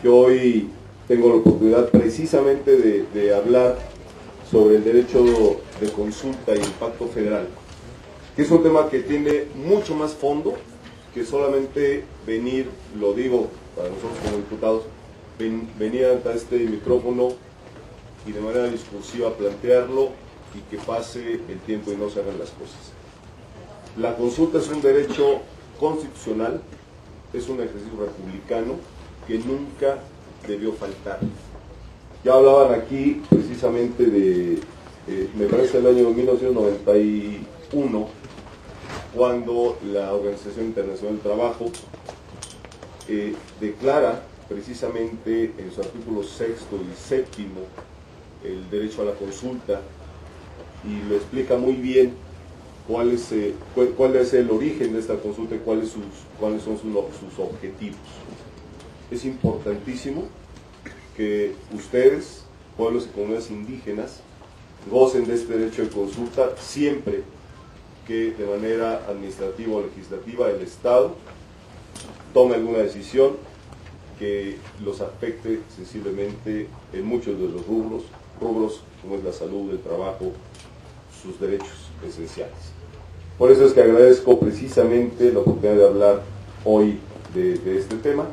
que hoy tengo la oportunidad precisamente de hablar sobre el derecho de consulta y el pacto federal, que es un tema que tiene mucho más fondo que solamente venir, lo digo para nosotros como diputados, venir ante este micrófono y de manera discursiva plantearlo y que pase el tiempo y no se hagan las cosas. La consulta es un derecho constitucional, es un ejercicio republicano que nunca debió faltar. Ya hablaban aquí precisamente de, me parece el año 1991, cuando la Organización Internacional del Trabajo declara precisamente en su artículo 6 y 7 el derecho a la consulta, y lo explica muy bien cuál es el origen de esta consulta y cuáles son sus objetivos. Es importantísimo que ustedes, pueblos y comunidades indígenas, gocen de este derecho de consulta siempre que de manera administrativa o legislativa el Estado tome alguna decisión que los afecte sensiblemente en muchos de los rubros como es la salud, el trabajo, sus derechos esenciales. Por eso es que agradezco precisamente la oportunidad de hablar hoy de este tema,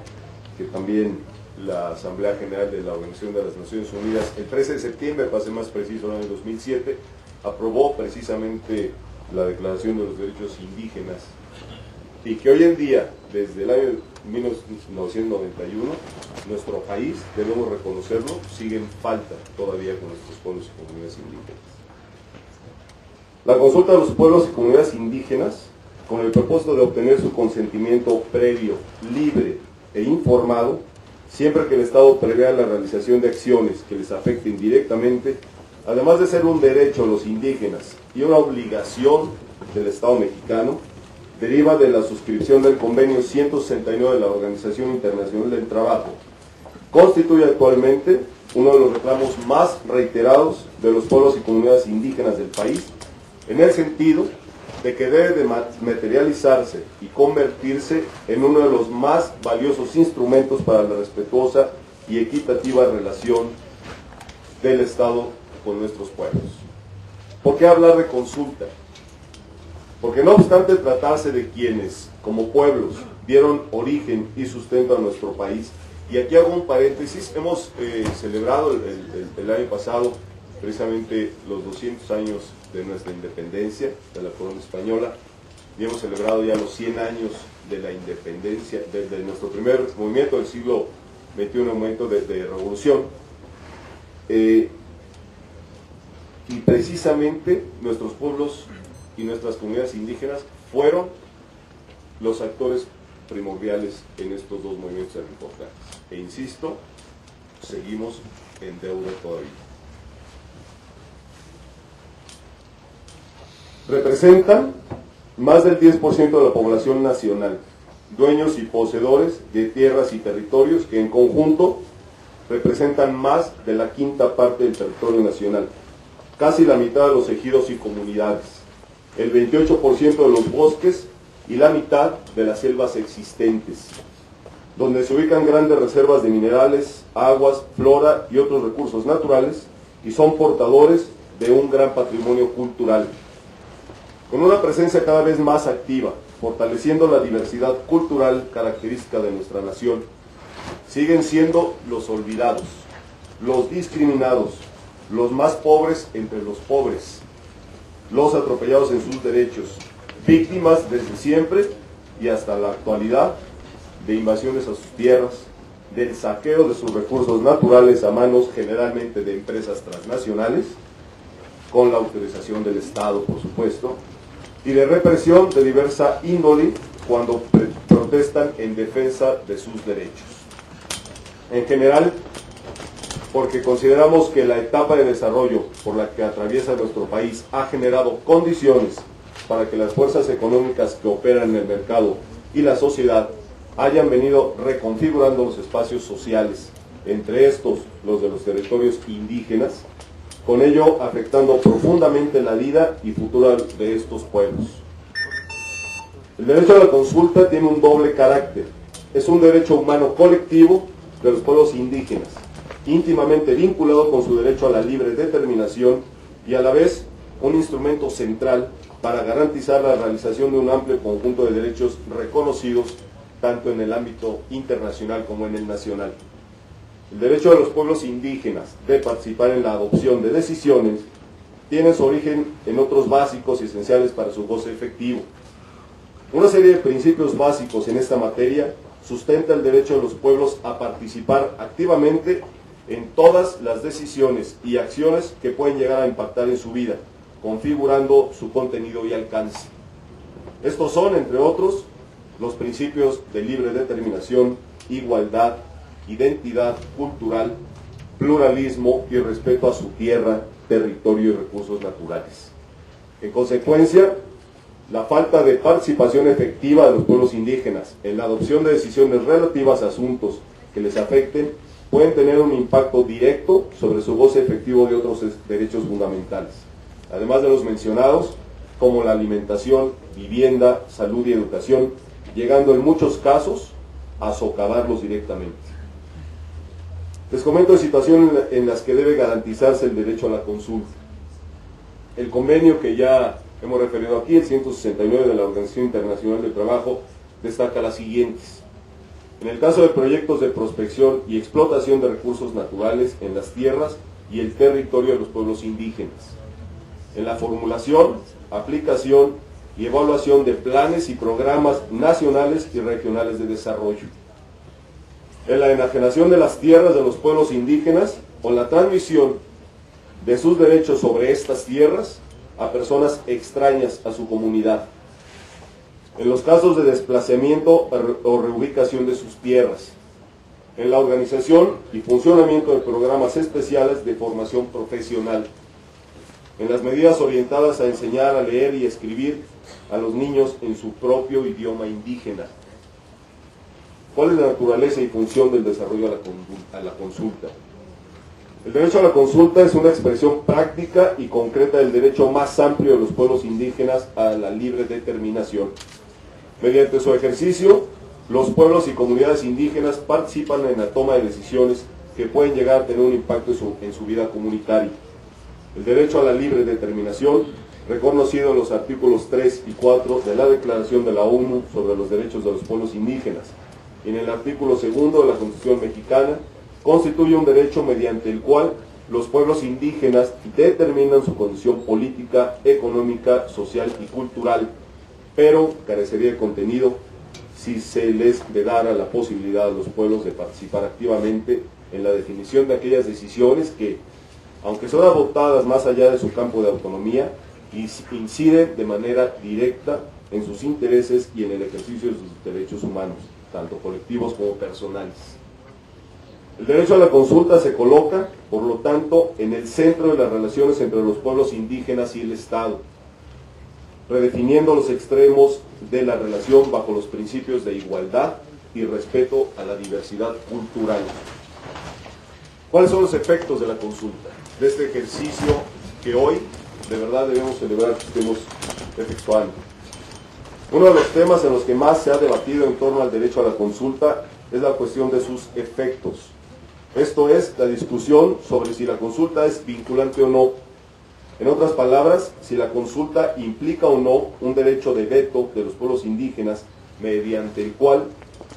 que también la Asamblea General de la Organización de las Naciones Unidas, el 13 de septiembre, para ser más preciso, en el año 2007, aprobó precisamente la Declaración de los Derechos Indígenas, y que hoy en día, desde el año 1991, nuestro país, debemos reconocerlo, sigue en falta todavía con nuestros pueblos y comunidades indígenas. La consulta de los pueblos y comunidades indígenas, con el propósito de obtener su consentimiento previo, libre e informado, siempre que el Estado prevea la realización de acciones que les afecten directamente, además de ser un derecho a los indígenas y una obligación del Estado mexicano, deriva de la suscripción del Convenio 169 de la Organización Internacional del Trabajo. Constituye actualmente uno de los reclamos más reiterados de los pueblos y comunidades indígenas del país, en el sentido de que debe de materializarse y convertirse en uno de los más valiosos instrumentos para la respetuosa y equitativa relación del Estado con nuestros pueblos. ¿Por qué hablar de consulta? Porque no obstante tratarse de quienes, como pueblos, dieron origen y sustento a nuestro país, y aquí hago un paréntesis, hemos celebrado el año pasado precisamente los 200 años de nuestra independencia, de la corona española, y hemos celebrado ya los 100 años de la independencia, desde nuestro primer movimiento del siglo XXI, un momento de revolución, y precisamente nuestros pueblos y nuestras comunidades indígenas fueron los actores primordiales en estos dos movimientos tan importantes. E insisto, seguimos en deuda todavía. Representan más del 10% de la población nacional, dueños y poseedores de tierras y territorios que en conjunto representan más de la quinta parte del territorio nacional, casi la mitad de los ejidos y comunidades, el 28% de los bosques y la mitad de las selvas existentes, donde se ubican grandes reservas de minerales, aguas, flora y otros recursos naturales, y son portadores de un gran patrimonio cultural, con una presencia cada vez más activa, fortaleciendo la diversidad cultural característica de nuestra nación. Siguen siendo los olvidados, los discriminados, los más pobres entre los pobres, los atropellados en sus derechos, víctimas desde siempre y hasta la actualidad de invasiones a sus tierras, del saqueo de sus recursos naturales a manos generalmente de empresas transnacionales, con la autorización del Estado, por supuesto, y de represión de diversa índole cuando protestan en defensa de sus derechos. En general, porque consideramos que la etapa de desarrollo por la que atraviesa nuestro país ha generado condiciones para que las fuerzas económicas que operan en el mercado y la sociedad hayan venido reconfigurando los espacios sociales, entre estos los de los territorios indígenas, con ello afectando profundamente la vida y futuro de estos pueblos. El derecho a la consulta tiene un doble carácter. Es un derecho humano colectivo de los pueblos indígenas, íntimamente vinculado con su derecho a la libre determinación y a la vez un instrumento central para garantizar la realización de un amplio conjunto de derechos reconocidos tanto en el ámbito internacional como en el nacional. El derecho de los pueblos indígenas de participar en la adopción de decisiones tiene su origen en otros básicos y esenciales para su goce efectivo. Una serie de principios básicos en esta materia sustenta el derecho de los pueblos a participar activamente en todas las decisiones y acciones que pueden llegar a impactar en su vida, configurando su contenido y alcance. Estos son, entre otros, los principios de libre determinación, igualdad, identidad cultural, pluralismo y respeto a su tierra, territorio y recursos naturales. En consecuencia, la falta de participación efectiva de los pueblos indígenas en la adopción de decisiones relativas a asuntos que les afecten pueden tener un impacto directo sobre su goce efectivo de otros derechos fundamentales, además de los mencionados, como la alimentación, vivienda, salud y educación, llegando en muchos casos a socavarlos directamente. Les comento de situaciones en las que debe garantizarse el derecho a la consulta. El convenio que ya hemos referido aquí, el 169 de la Organización Internacional del Trabajo, destaca las siguientes. En el caso de proyectos de prospección y explotación de recursos naturales en las tierras y el territorio de los pueblos indígenas. En la formulación, aplicación y evaluación de planes y programas nacionales y regionales de desarrollo. En la enajenación de las tierras de los pueblos indígenas o la transmisión de sus derechos sobre estas tierras a personas extrañas a su comunidad. En los casos de desplazamiento o reubicación de sus tierras. En la organización y funcionamiento de programas especiales de formación profesional. En las medidas orientadas a enseñar a leer y escribir a los niños en su propio idioma indígena. ¿Cuál es la naturaleza y función del desarrollo a la consulta? El derecho a la consulta es una expresión práctica y concreta del derecho más amplio de los pueblos indígenas a la libre determinación. Mediante su ejercicio, los pueblos y comunidades indígenas participan en la toma de decisiones que pueden llegar a tener un impacto en su vida comunitaria. El derecho a la libre determinación, reconocido en los artículos 3 y 4 de la Declaración de la ONU sobre los Derechos de los Pueblos Indígenas, y en el artículo 2 de la Constitución Mexicana, constituye un derecho mediante el cual los pueblos indígenas determinan su condición política, económica, social y cultural, pero carecería de contenido si se les dara la posibilidad a los pueblos de participar activamente en la definición de aquellas decisiones que, aunque son adoptadas más allá de su campo de autonomía, inciden de manera directa en sus intereses y en el ejercicio de sus derechos humanos, tanto colectivos como personales. El derecho a la consulta se coloca, por lo tanto, en el centro de las relaciones entre los pueblos indígenas y el Estado, redefiniendo los extremos de la relación bajo los principios de igualdad y respeto a la diversidad cultural. ¿Cuáles son los efectos de la consulta? De este ejercicio que hoy, de verdad, debemos celebrar que estemos efectuando. Uno de los temas en los que más se ha debatido en torno al derecho a la consulta es la cuestión de sus efectos. Esto es, la discusión sobre si la consulta es vinculante o no. En otras palabras, si la consulta implica o no un derecho de veto de los pueblos indígenas mediante el cual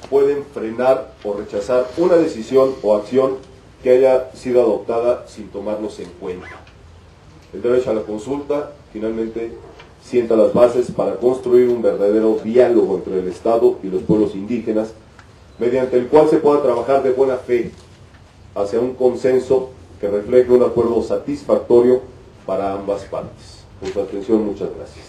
pueden frenar o rechazar una decisión o acción que haya sido adoptada sin tomarlos en cuenta. El derecho a la consulta, finalmente, sienta las bases para construir un verdadero diálogo entre el Estado y los pueblos indígenas, mediante el cual se pueda trabajar de buena fe hacia un consenso que refleje un acuerdo satisfactorio para ambas partes. Por su atención, muchas gracias.